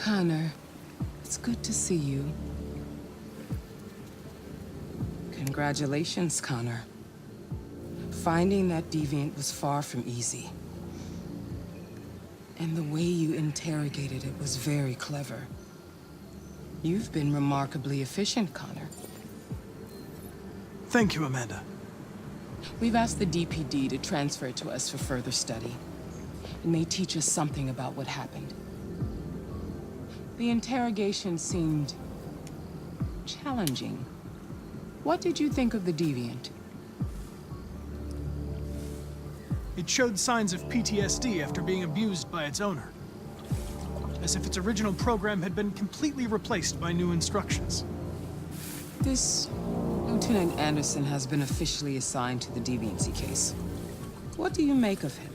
Connor, it's good to see you. Congratulations, Connor. Finding that deviant was far from easy. And the way you interrogated it was very clever. You've been remarkably efficient, Connor. Thank you, Amanda. We've asked the DPD to transfer it to us for further study. It may teach us something about what happened. The interrogation seemed challenging. What did you think of the deviant? It showed signs of PTSD after being abused by its owner. As if its original program had been completely replaced by new instructions. This Lieutenant Anderson has been officially assigned to the deviancy case. What do you make of him?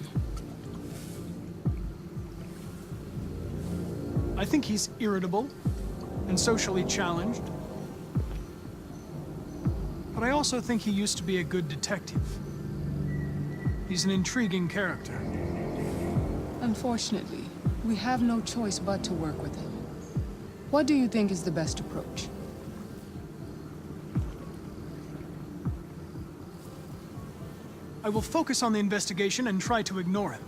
I think he's irritable and socially challenged. But I also think he used to be a good detective. He's an intriguing character. Unfortunately, we have no choice but to work with him. What do you think is the best approach? I will focus on the investigation and try to ignore him.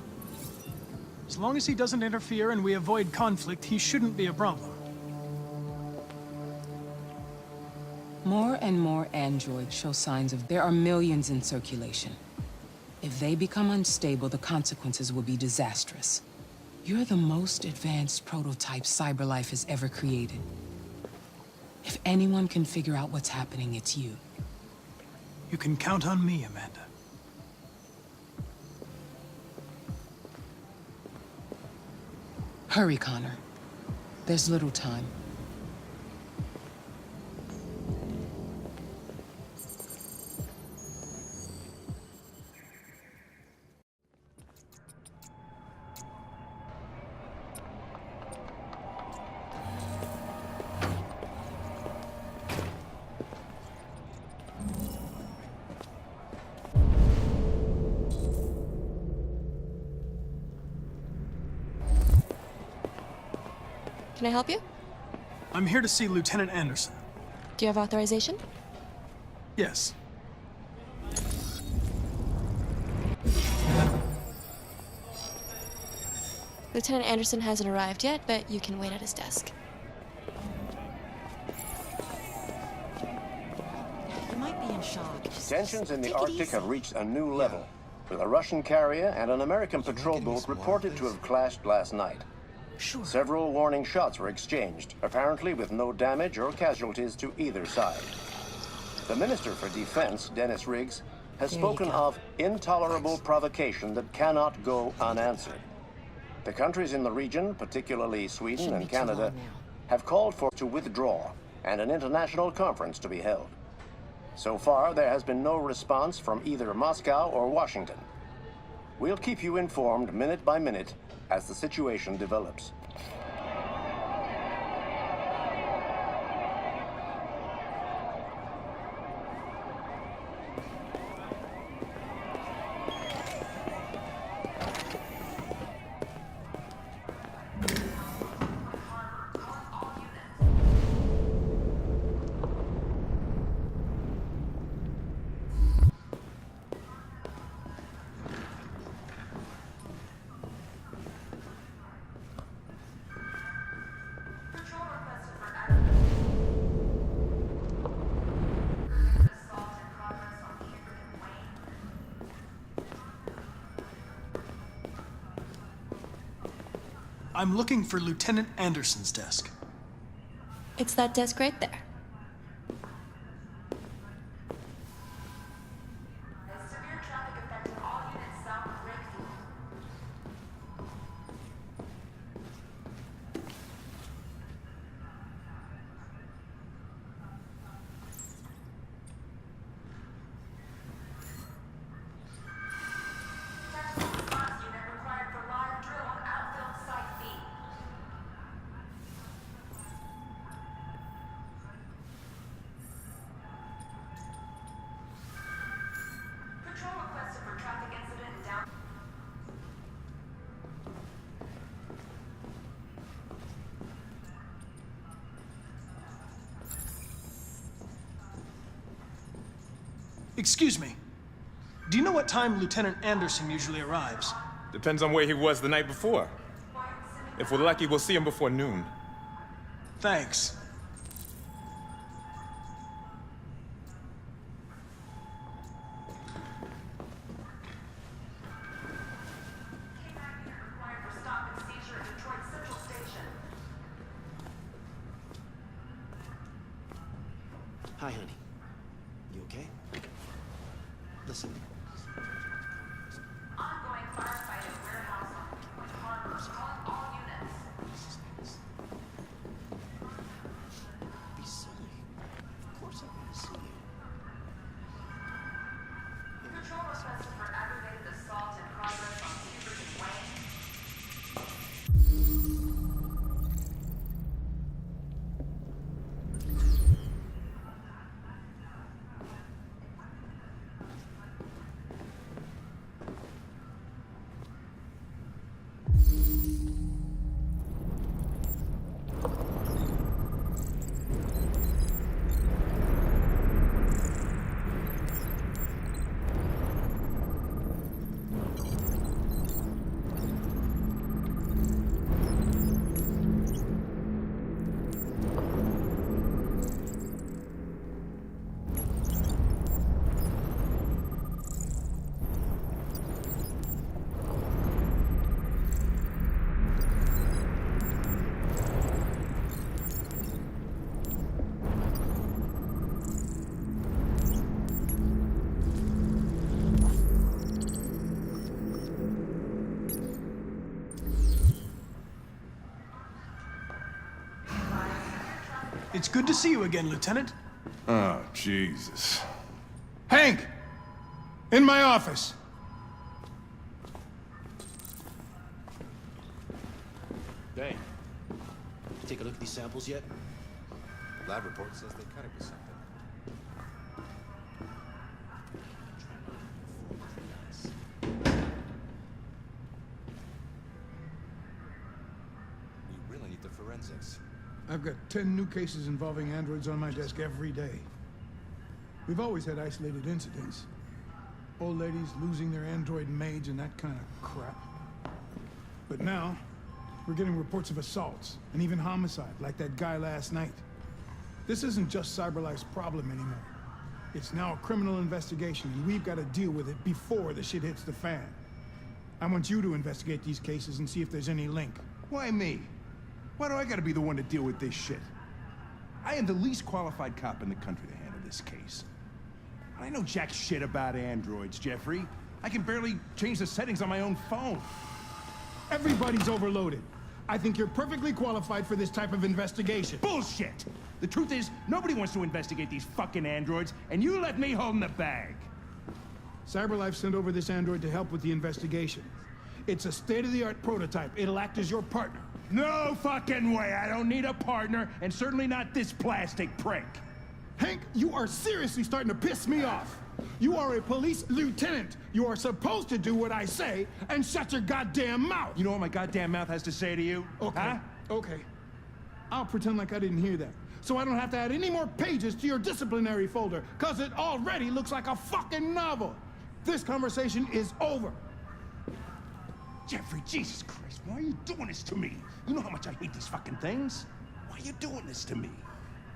As long as he doesn't interfere and we avoid conflict, he shouldn't be a problem. More and more androids show signs of... There are millions in circulation. If they become unstable, the consequences will be disastrous. You're the most advanced prototype CyberLife has ever created. If anyone can figure out what's happening, it's you. You can count on me, Amanda. Hurry, Connor. There's little time. Can I help you? I'm here to see Lieutenant Anderson. Do you have authorization? Yes. Lieutenant Anderson hasn't arrived yet, but you can wait at his desk. You might be in shock. Tensions in the Take it Arctic easy. have reached a new level, with a Russian carrier and an American patrol boat reported to have clashed last night. Sure. Several warning shots were exchanged, apparently with no damage or casualties to either side. The Minister for Defense, Dennis Riggs, has There you spoken go. of intolerable provocation that cannot go unanswered. The countries in the region, particularly Sweden Shouldn't and be too Canada, long now. have called for to withdraw and an international conference to be held. So far, there has been no response from either Moscow or Washington. We'll keep you informed minute by minute as the situation develops. I'm looking for Lieutenant Anderson's desk. It's that desk right there. Severe traffic affecting all units south of Lakefield. Tactical response unit required for live drill on outfield site B. Excuse me. Do you know what time Lieutenant Anderson usually arrives? Depends on where he was the night before. If we're lucky, we'll see him before noon. Thanks. Required for stop and seizure at Detroit Central Station. Hi, honey. You okay? Listen, Ongoing firefight at warehouse on Point Harbor. Calling all units. be silly. Of course I want to see you. Patrol requested for aggravated assault in progress on Hubert and Wayne. It's good to see you again, Lieutenant. Oh, Jesus. Hank! In my office! Dang. Take a look at these samples yet? Lab report says they cut it with something. We really need the forensics. I've got 10 new cases involving androids on my desk every day. We've always had isolated incidents. Old ladies losing their android maids and that kind of crap. But now, we're getting reports of assaults and even homicide, like that guy last night. This isn't just CyberLife's problem anymore. It's now a criminal investigation, and we've got to deal with it before the shit hits the fan. I want you to investigate these cases and see if there's any link. Why me? Why do I gotta be the one to deal with this shit? I am the least qualified cop in the country to handle this case. I know jack shit about androids, Jeffrey. I can barely change the settings on my own phone. Everybody's overloaded. I think you're perfectly qualified for this type of investigation. Bullshit! The truth is, nobody wants to investigate these fucking androids, and you let me hold in the bag. CyberLife sent over this android to help with the investigation. It's a state-of-the-art prototype. It'll act as your partner. No fucking way! I don't need a partner, and certainly not this plastic prick. Hank, you are seriously starting to piss me off. You are a police lieutenant. You are supposed to do what I say and shut your goddamn mouth. You know what my goddamn mouth has to say to you? Okay, Huh? okay. I'll pretend like I didn't hear that. So I don't have to add any more pages to your disciplinary folder, because it already looks like a fucking novel. This conversation is over. Jeffrey, Jesus Christ, why are you doing this to me? You know how much I hate these fucking things. Why are you doing this to me?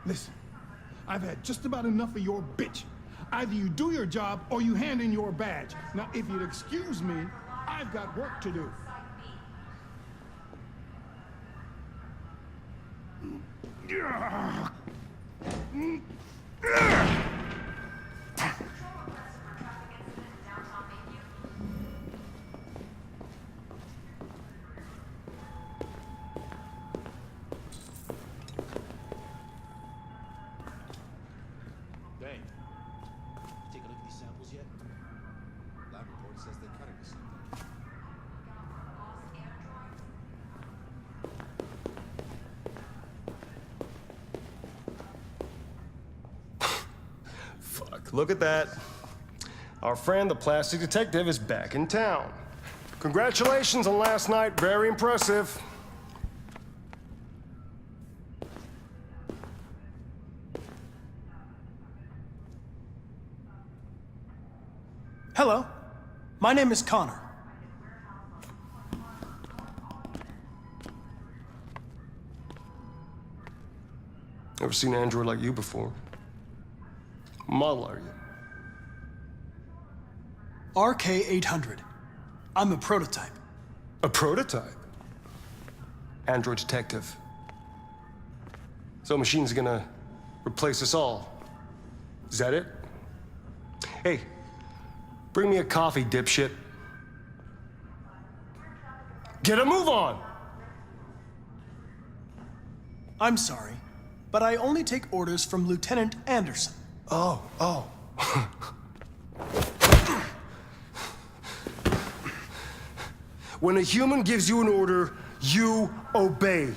Listen, I've had just about enough of your bitch. Either you do your job or you hand in your badge. Now, if you'd excuse me, I've got work to do. Dang. Take a look at these samples yet? Lab report says they cut it with something. Fuck, look at that. Our friend, the plastic detective, is back in town. Congratulations on last night, very impressive. Hello. My name is Connor. Never seen an android like you before. What model are you? RK-800. I'm a prototype. A prototype? Android detective. So machine's gonna replace us all. Is that it? Hey, bring me a coffee, dipshit. Get a move on! I'm sorry, but I only take orders from Lieutenant Anderson. Oh. When a human gives you an order, you obey.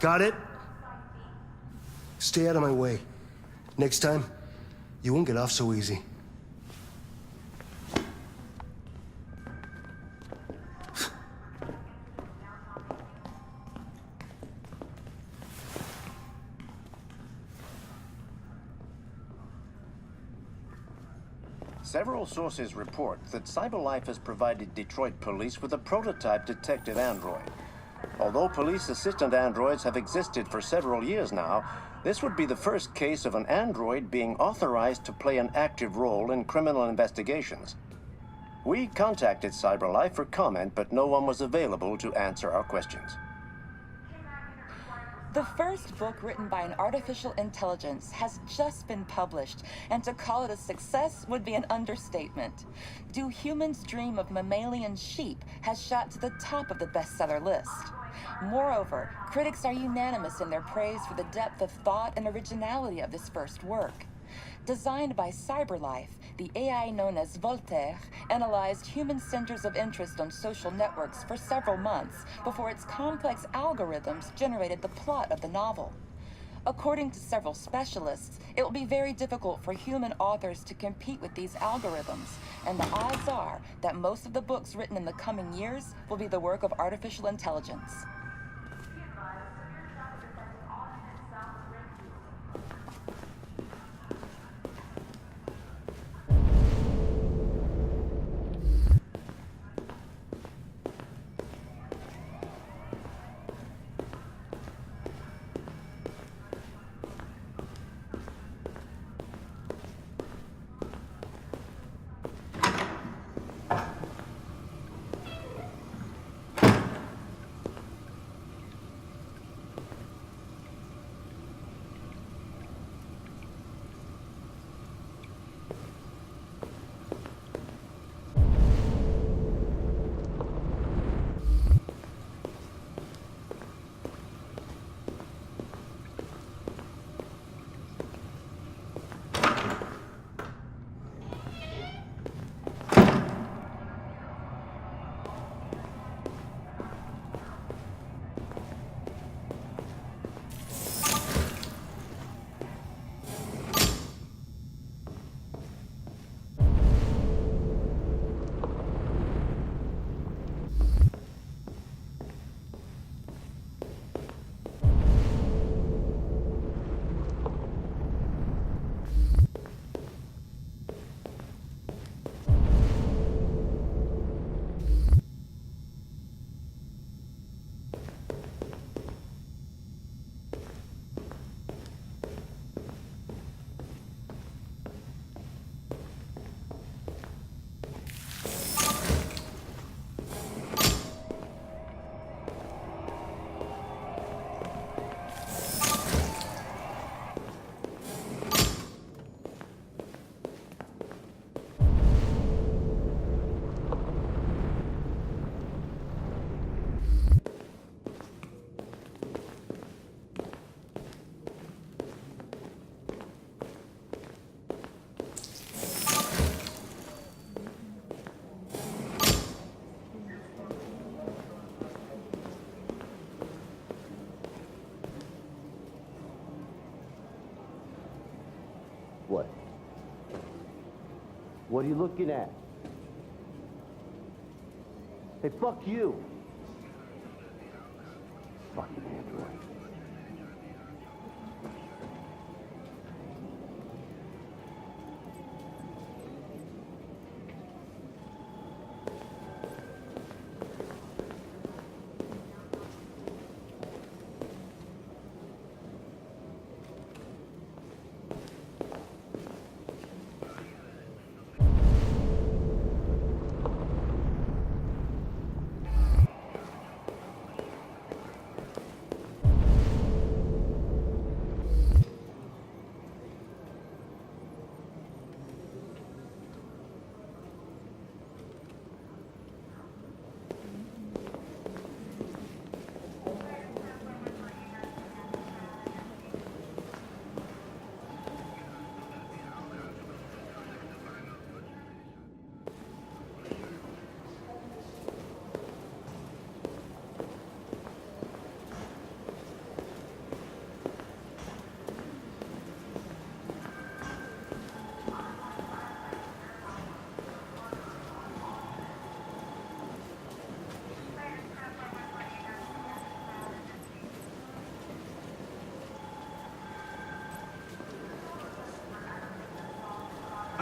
Got it? Stay out of my way. Next time, you won't get off so easy. Several sources report that CyberLife has provided Detroit police with a prototype detective android. Although police assistant androids have existed for several years now, this would be the first case of an android being authorized to play an active role in criminal investigations. We contacted CyberLife for comment, but no one was available to answer our questions. The first book written by an artificial intelligence has just been published, and to call it a success would be an understatement. Do Humans Dream of Mammalian Sheep has shot to the top of the bestseller list. Moreover, critics are unanimous in their praise for the depth of thought and originality of this first work. Designed by CyberLife, the AI known as Voltaire analyzed human centers of interest on social networks for several months before its complex algorithms generated the plot of the novel. According to several specialists, it will be very difficult for human authors to compete with these algorithms, and the odds are that most of the books written in the coming years will be the work of artificial intelligence. What? What are you looking at? Hey, fuck you! Fucking android.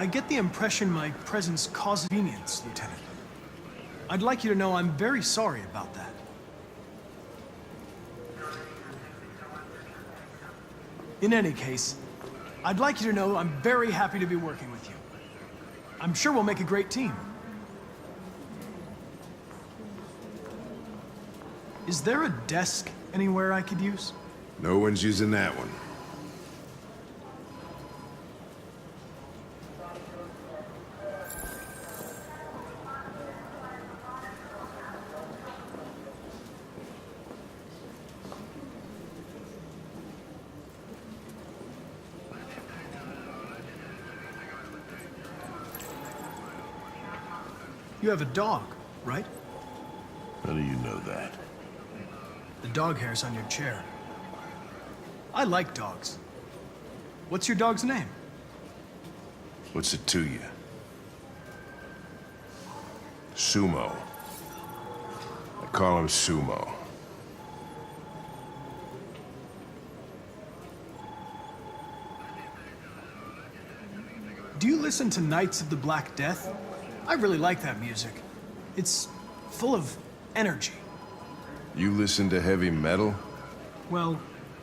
I get the impression my presence causes inconvenience, Lieutenant. I'd like you to know I'm very sorry about that. In any case, I'd like you to know I'm very happy to be working with you. I'm sure we'll make a great team. Is there a desk anywhere I could use? No one's using that one. You have a dog, right? How do you know that? The dog hair's on your chair. I like dogs. What's your dog's name? What's it to you? Sumo. I call him Sumo. Do you listen to Knights of the Black Death? I really like that music. It's full of energy. You listen to heavy metal? Well,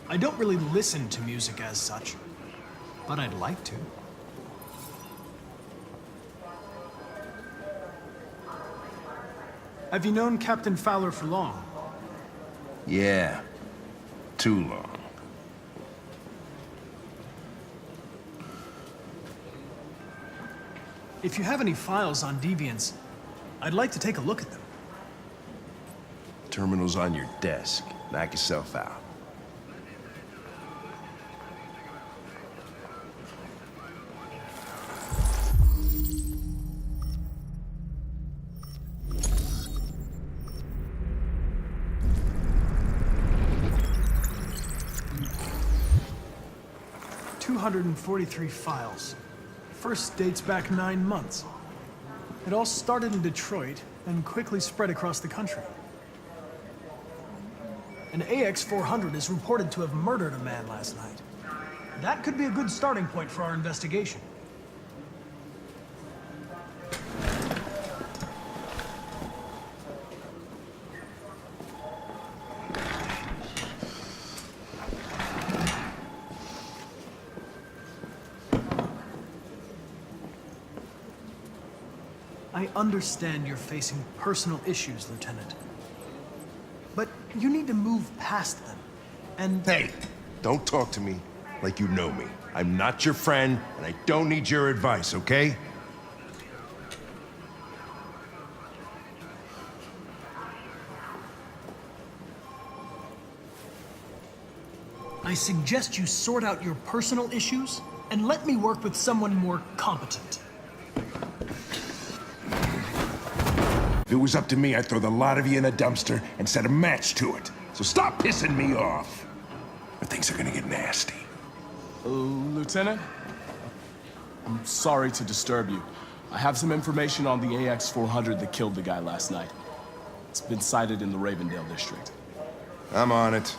I don't really listen to music as such, but I'd like to. Have you known Captain Fowler for long? Yeah. Too long. If you have any files on deviants, I'd like to take a look at them. Terminal's on your desk. Knock yourself out. $243 files. First dates back 9 months. It all started in Detroit and quickly spread across the country. An AX-400 is reported to have murdered a man last night. That could be a good starting point for our investigation. I understand you're facing personal issues, Lieutenant. But you need to move past them, and... Hey, don't talk to me like you know me. I'm not your friend, and I don't need your advice, okay? I suggest you sort out your personal issues and let me work with someone more competent. If it was up to me, I'd throw the lot of you in a dumpster and set a match to it. So stop pissing me off, or things are gonna get nasty. Lieutenant? I'm sorry to disturb you. I have some information on the AX-400 that killed the guy last night. It's been sighted in the Ravendale district. I'm on it.